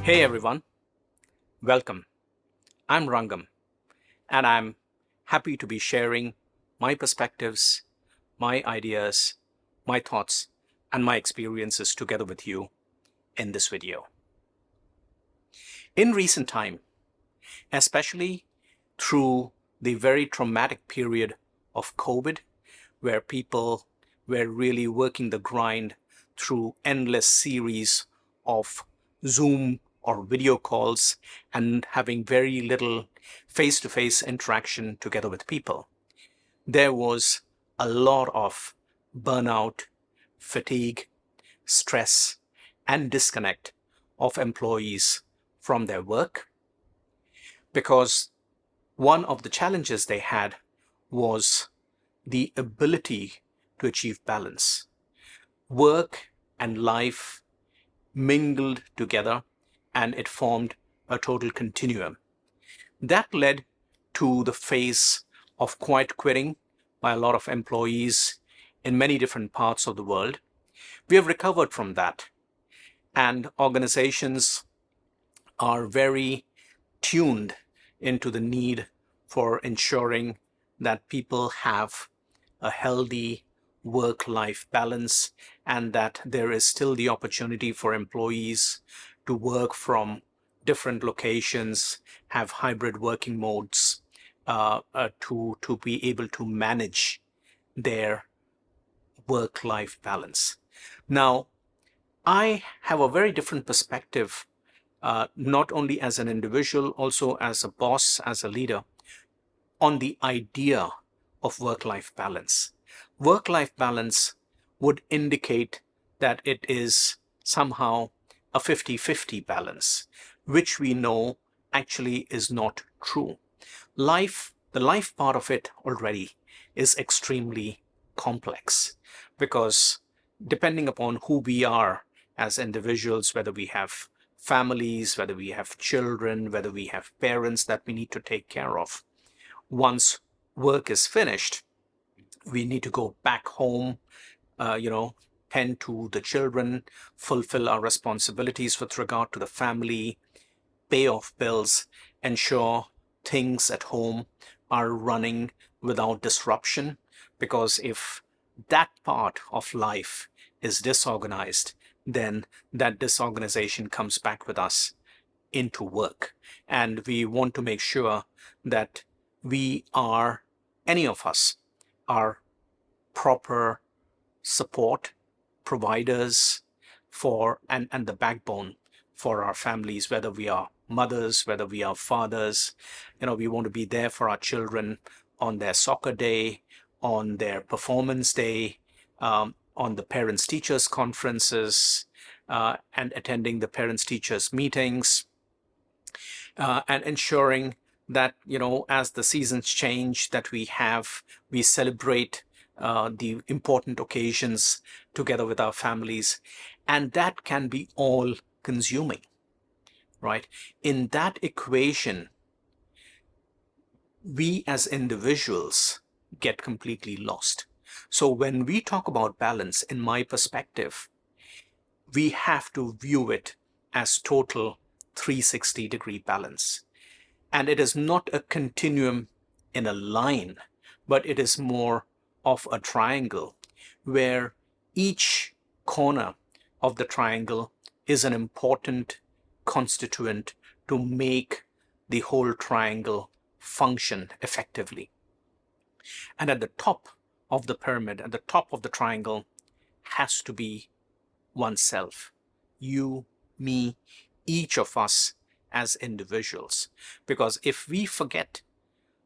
Hey everyone, welcome. I'm Rangam, and I'm happy to be sharing my perspectives, my ideas, my thoughts, and my experiences together with you in this video. In recent time, especially through the very traumatic period of COVID, where people were really working the grind through endless series of Zoom or video calls and having very little face-to-face interaction together with people. There was a lot of burnout, fatigue, stress, and disconnect of employees from their work because one of the challenges they had was the ability to achieve balance. Work and life mingled together and it formed a total continuum. That led to the phase of quiet quitting by a lot of employees in many different parts of the world. We have recovered from that, and organizations are very tuned into the need for ensuring that people have a healthy work-life balance and that there is still the opportunity for employees to work from different locations, have hybrid working modes to be able to manage their work-life balance. Now, I have a very different perspective, not only as an individual, also as a boss, as a leader, on the idea of work-life balance. Work-life balance would indicate that it is somehow a 50-50 balance, which we know actually is not true. The life part of it already is extremely complex because depending upon who we are as individuals, whether we have families, whether we have children, whether we have parents that we need to take care of, once work is finished, we need to go back home, tend to the children, fulfill our responsibilities with regard to the family, pay off bills, ensure things at home are running without disruption. Because if that part of life is disorganized, then that disorganization comes back with us into work. And we want to make sure that any of us are proper support providers for and the backbone for our families, whether we are mothers, whether we are fathers. We want to be there for our children on their soccer day, on their performance day, on the parents teachers conferences, and attending the parents teachers meetings, and ensuring that as the seasons change, that we celebrate the important occasions together with our families, and that can be all consuming, right? In that equation, we as individuals get completely lost. So when we talk about balance, in my perspective, we have to view it as total 360-degree balance. And it is not a continuum in a line, but it is more of a triangle where each corner of the triangle is an important constituent to make the whole triangle function effectively. And at the top of the pyramid, at the top of the triangle, has to be oneself. You, me, each of us as individuals. Because if we forget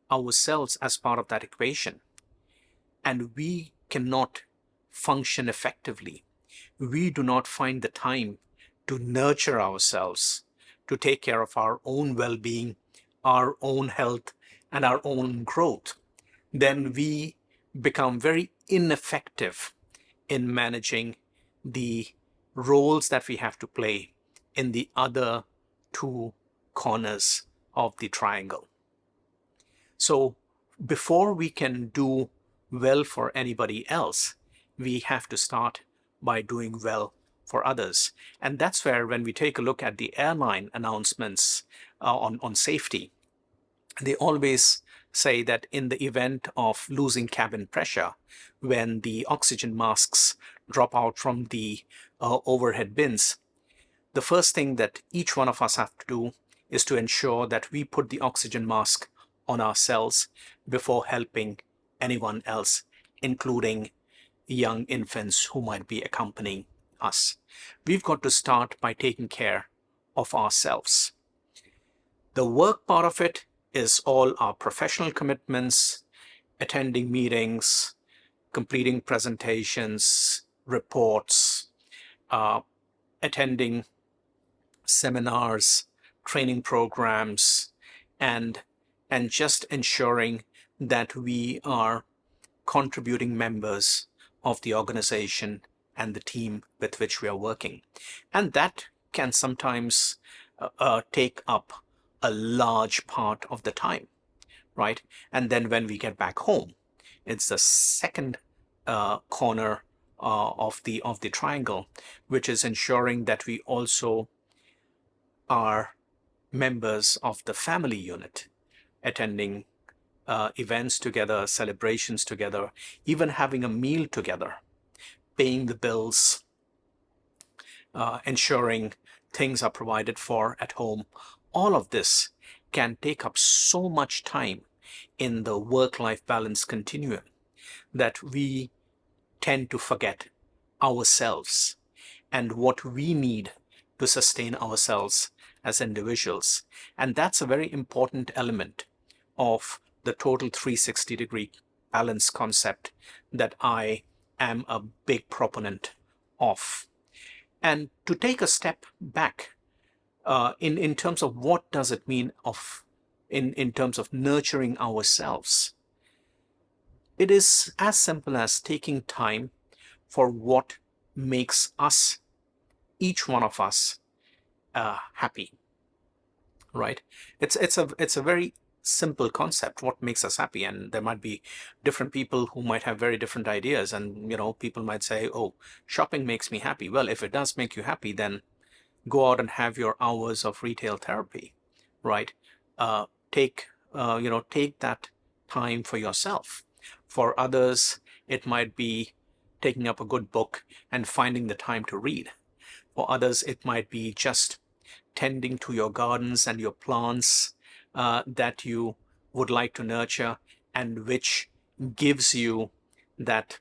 ourselves as part of that equation and we cannot function effectively, we do not find the time to nurture ourselves, to take care of our own well-being, our own health, and our own growth, then we become very ineffective in managing the roles that we have to play in the other two corners of the triangle. So before we can do well for anybody else, we have to start by doing well for others. And that's where, when we take a look at the airline announcements on safety, they always say that in the event of losing cabin pressure, when the oxygen masks drop out from the overhead bins, the first thing that each one of us have to do is to ensure that we put the oxygen mask on ourselves before helping anyone else, including young infants who might be accompanying us. We've got to start by taking care of ourselves. The work part of it is all our professional commitments, attending meetings, completing presentations, reports, attending seminars, training programs, and just ensuring that we are contributing members of the organization and the team with which we are working. And that can sometimes take up a large part of the time, right? And then when we get back home, it's the second corner of the triangle, which is ensuring that we also are members of the family unit, attending events together, celebrations together, even having a meal together, paying the bills, ensuring things are provided for at home. All of this can take up so much time in the work-life balance continuum that we tend to forget ourselves and what we need to sustain ourselves as individuals. And that's a very important element of the total 360-degree balance concept that I am a big proponent of. And to take a step back, in terms of what does it mean in terms of nurturing ourselves, it is as simple as taking time for what makes us, each one of us, happy, right? It's a very simple concept, what makes us happy. And there might be different people who might have very different ideas. And, people might say, oh, shopping makes me happy. Well, if it does make you happy, then go out and have your hours of retail therapy, right? Take that time for yourself. For others, it might be taking up a good book and finding the time to read. For others, it might be just tending to your gardens and your plants that you would like to nurture, and which gives you that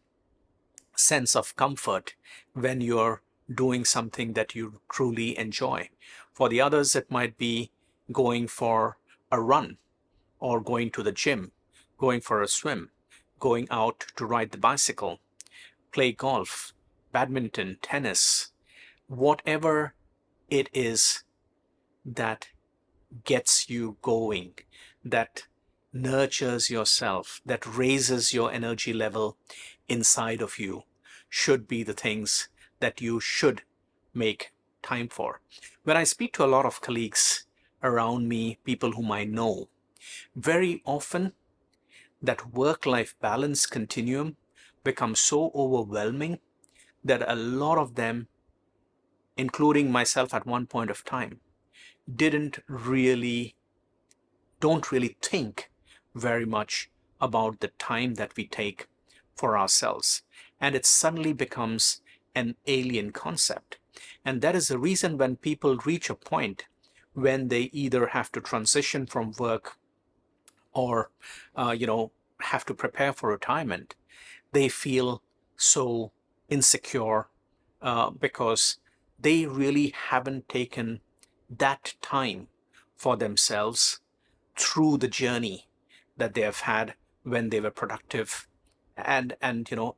sense of comfort when you're doing something that you truly enjoy. For the others, it might be going for a run, or going to the gym, going for a swim, going out to ride the bicycle, play golf, badminton, tennis, whatever it is that gets you going, that nurtures yourself, that raises your energy level inside of you, should be the things that you should make time for. When I speak to a lot of colleagues around me, people whom I know, very often that work-life balance continuum becomes so overwhelming that a lot of them, including myself at one point of time, don't really think very much about the time that we take for ourselves. And it suddenly becomes an alien concept. And that is the reason when people reach a point when they either have to transition from work or, have to prepare for retirement, they feel so insecure because they really haven't taken that time for themselves through the journey that they have had when they were productive and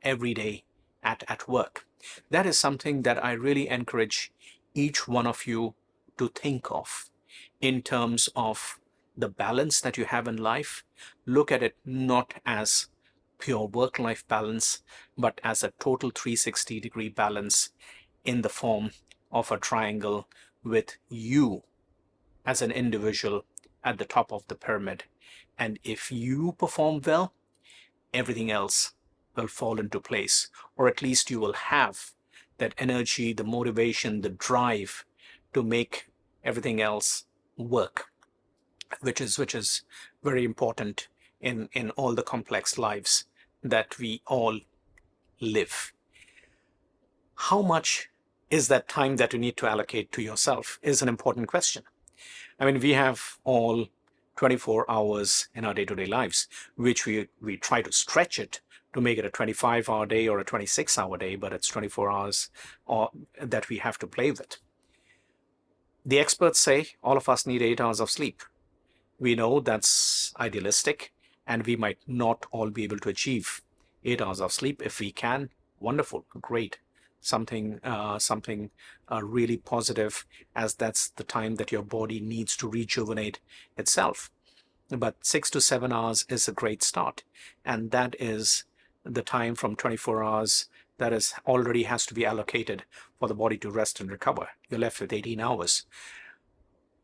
every day at work. That is something that I really encourage each one of you to think of in terms of the balance that you have in life. Look at it not as pure work-life balance, but as a total 360-degree balance in the form of a triangle, with you as an individual at the top of the pyramid. And if you perform well, everything else will fall into place, or at least you will have that energy, the motivation, the drive to make everything else work, which is very important in all the complex lives that we all live. How much is that time that you need to allocate to yourself is an important question. I mean, we have all 24 hours in our day-to-day lives, which we try to stretch it to make it a 25-hour day or a 26-hour day, but it's 24 hours that we have to play with. The experts say all of us need 8 hours of sleep. We know that's idealistic, and we might not all be able to achieve 8 hours of sleep. If we can, wonderful, great. Something really positive, as that's the time that your body needs to rejuvenate itself. But 6 to 7 hours is a great start, and that is the time from 24 hours that is already has to be allocated for the body to rest and recover. You're left with 18 hours.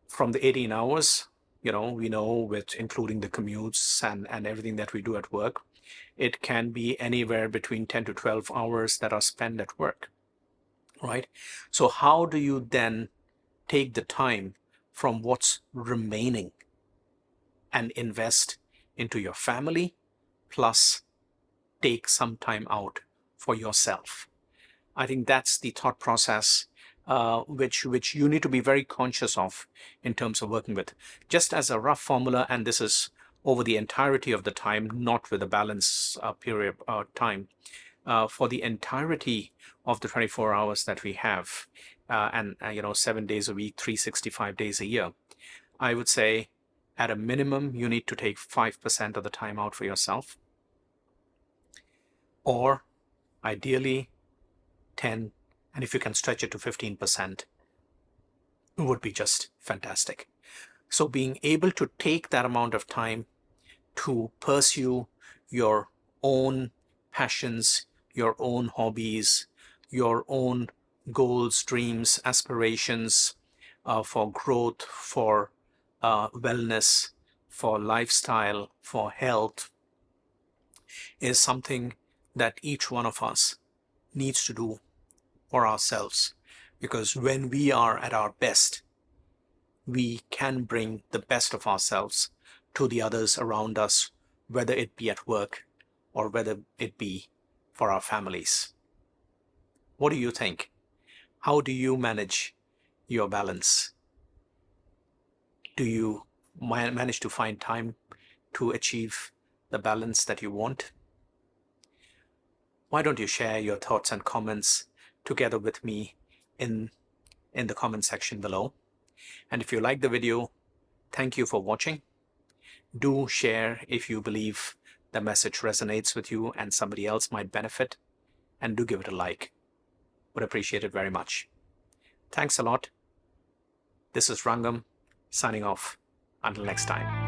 From the 18 hours, we know, with including the commutes and everything that we do at work, it can be anywhere between 10 to 12 hours that are spent at work, right? So how do you then take the time from what's remaining and invest into your family, plus take some time out for yourself? I think that's the thought process which you need to be very conscious of in terms of working with. Just as a rough formula, and this is over the entirety of the time, not with a balance period time, for the entirety of the 24 hours that we have, and 7 days a week, 365 days a year, I would say at a minimum, you need to take 5% of the time out for yourself, or ideally 10, and if you can stretch it to 15%, it would be just fantastic. So being able to take that amount of time to pursue your own passions, your own hobbies, your own goals, dreams, aspirations, for growth, for wellness, for lifestyle, for health, is something that each one of us needs to do for ourselves. Because when we are at our best, we can bring the best of ourselves to the others around us, whether it be at work or whether it be for our families. What do you think? How do you manage your balance? Do you manage to find time to achieve the balance that you want? Why don't you share your thoughts and comments together with me in the comment section below? And if you like the video, thank you for watching. Do share if you believe the message resonates with you and somebody else might benefit, and do give it a like. Would appreciate it very much. Thanks a lot. This is Rangam signing off. Until next time.